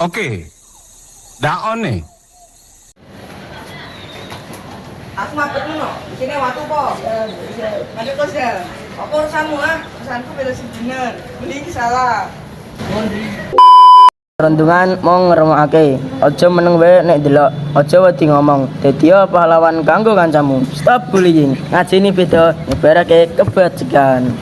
Oke. Daon nih. Aku mapet no. Di sini waktu po. Ada kos ya. Apa urusanmu ah? Urusanku beda sih bener. Beli salah. Peruntungan mau ngremokake. Aja meneng wae nek delok. Aja wedi ngomong. Dadi pahlawan kanggo kancamu. Stop bullying. Ngajeni beda nyebarake kebajikan.